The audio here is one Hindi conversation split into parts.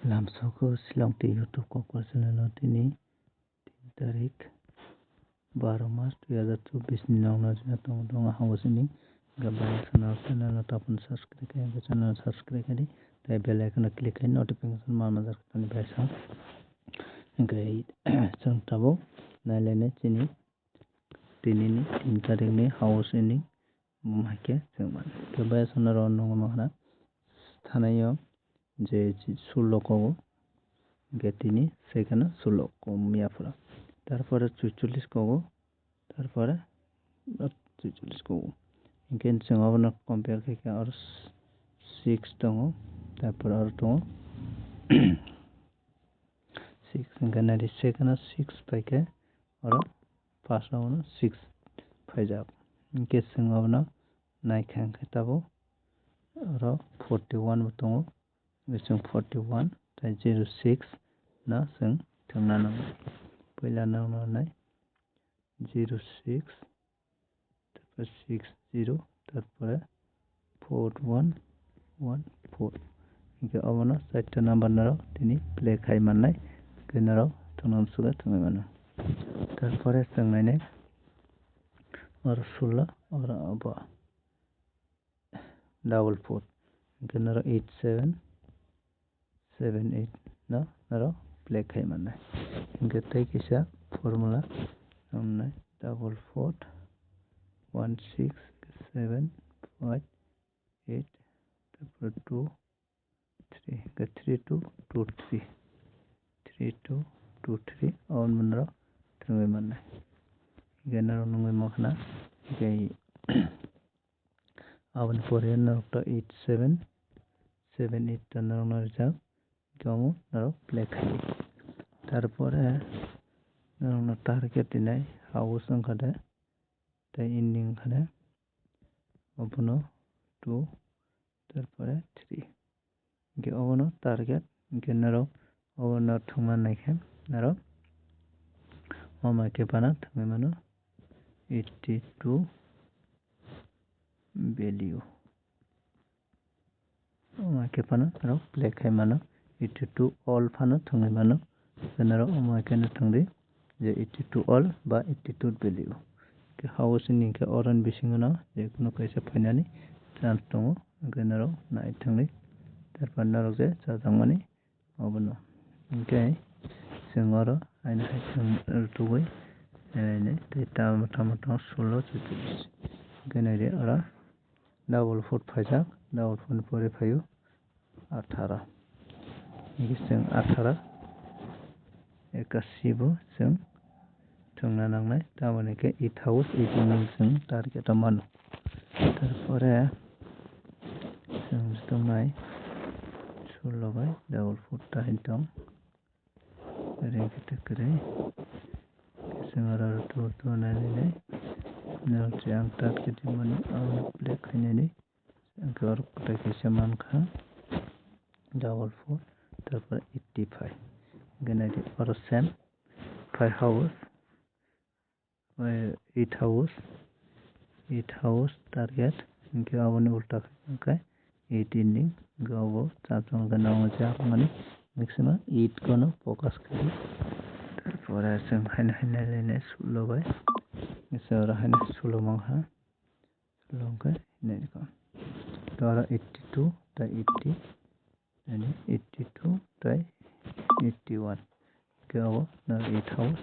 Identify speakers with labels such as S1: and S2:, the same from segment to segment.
S1: Lamsoko Shillong ti YouTube Kokor channel tini 3 tarik 12 March 2024 ni nongna jina tong hawasini gabay channel tapon subscribe kaya channel subscribe kadi tai bell icon click kadi notification malmajar kani baisa gai jang tabo nailene chini tinini 3 tarik ni hawasini mahke jangman gabay channel nongma thanayo যে 16 কো গেটিনি সেখানে 16 কমিয়া পড়া তারপরে 44 কো তারপরে 44 কো ইনকেন जोङो না কম্পেয়ার থেকে আর 6 দङ তারপরে আর দङ 6 ইনকেন আদি সেখানে 6 পাইকে আর ফার্স্টआवनो 6 ফাইজাब ইনके जोङो ना नायखां खैताबो আর 41 दङ जों 41 ताई 06 ना जों थांना नांगौ पहिला नांनानै 06 তারপর 60 তারপরে 4114 इनके अवनो 4टा नाम्बार नारो तिनी प्ले खाइ माननाय गनाराव थांनाम सुगा थाङै मानो तारपरे जों नायनाय और 16 और अब डबल 4 गनाराव 87 78 ना नारो प्ले खाइ माननाय इनके तै किसा फॉर्मूला हमने 441675 तारपर 2 3 के 3223 3223 और मनरो थंगे माननाय गनाराव नंगै मखना गै आवन परे नरक 87 78 तानारो नरजा गामो नारो प्ले खाइ तारपरे नारो टारगेट दिनाय हाउस ओंखादे ताई इन्डिंग ओंखादे अपनो 2 तारपरे 3 के अवनो टारगेट के नारो अवनो थंमा नायखे नारो अमा के पाना थंगे मानो 82 वैल्यू अमा के पाना नारो प्ले खाइ मानो 82 ऑल फानो थंगे मानो गनाराव अमा के न थंदे जे 82 ऑल बा 82 वैल्यू के हाउस नि के अरन बिसिङनो जे कुनो कैसे फाइनानि चान्स दङ गनाराव नाय थंदे तारपर नारो जे जाजांमानि अबनो इनके जोङरो आइना हाइथं तुबै ने तेता मथा 16 गनारे अरा डबल 4 फाइजा डबल 4 परे फायु 18 जों 18 81 जों थांना नांनाय तामाने के 8 हाउस 18 जों टारगेट मानो तारपरे जों जनाय 16 बाय डबल 4 टाइम दं रेंगे करे जों आरो तो नायनाय नोंथि आं टारगेट माने आं प्ले खायनायनि आंखौ आरो कटायसे मानखा डबल 4 तारपर 85 गनायदि और सेम 5 हाउस 8 हाउस टारगेट इनके आवने उल्टा खाय 8 इनिंग गावो चाचों गनाव जा माने मैक्सिमम 8 कोनो फोकस करी तारपर जों हायना लेने 16 बाय इसोर हायना 16 मांहा लंका नेको तो 82 ता 80 यानी 82 ता 81 गावो ना 8 हाउस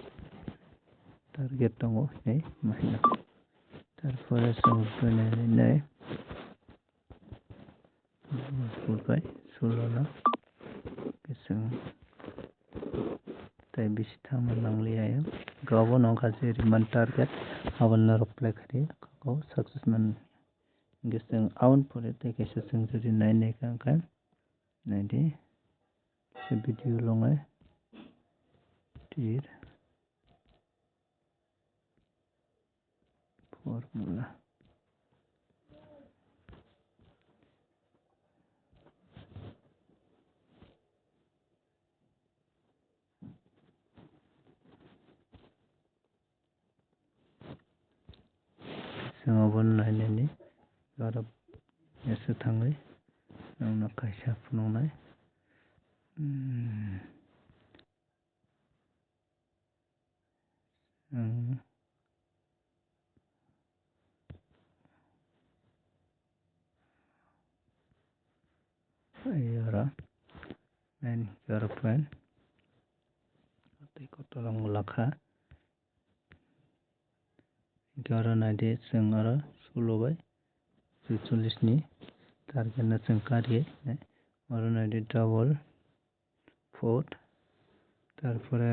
S1: टारगेट दङ नै महिना तारपर जों फैनानै फुटबाय 16 ना जों ताई बिसि थामन नांलियायो गावो नंखा जे रिमान टारगेट हावन रिप्लाई खारि गाव सक्सेस मन गेसों आउन परे ताई कैसे जों जुदि नायनाय का नायदि से भिडियो लंगाय टिर फॉर्मूला जों बन नायनायनि आरो एसे थाङै आंना खायसा फुनंनाय Ayora main European tolong lakha Gara naide जों आरो 16 बाय 46 नि target na जों कारिये आरो नाइदे double 4 তারপরে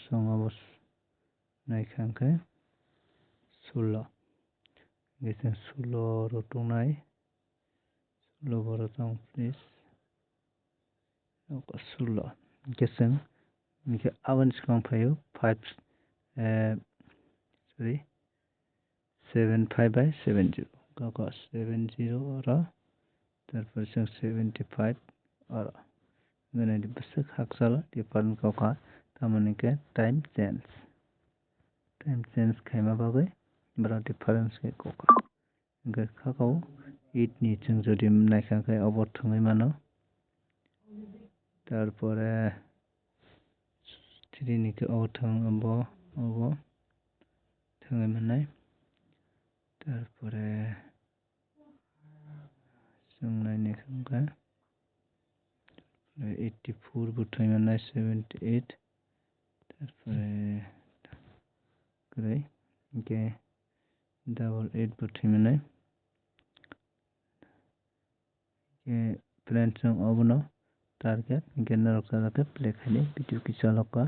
S1: সঙ্গবস নাইখানকে 16 গেছে 16 রটনাই 16 বড় তাম প্লিজ 16 গেছে মিকে আवन सिगां फायो 5 sorry 75 by 70 गाका 70 आरो তারপরে 75 आरो गनाय बसक हाकसाला डिफारेंट गाका तामनिके टाइम चेंज खायमा बागै बरा डिफारेंस के गाका गखागाव 8 नि जों जदि नायखाखै अबर थङै मानो তারপরে 3 নিকে अबर थङ अबो थङै माननाय তারপরে जों नायनो खांगा 84 बुथाय माननाय 78 তারপরে ग्रै के double 8 बुथाय माननाय के प्लान जों अबनो टारगेट के नरक जालाके प्ले खाली भिडिअ की चालका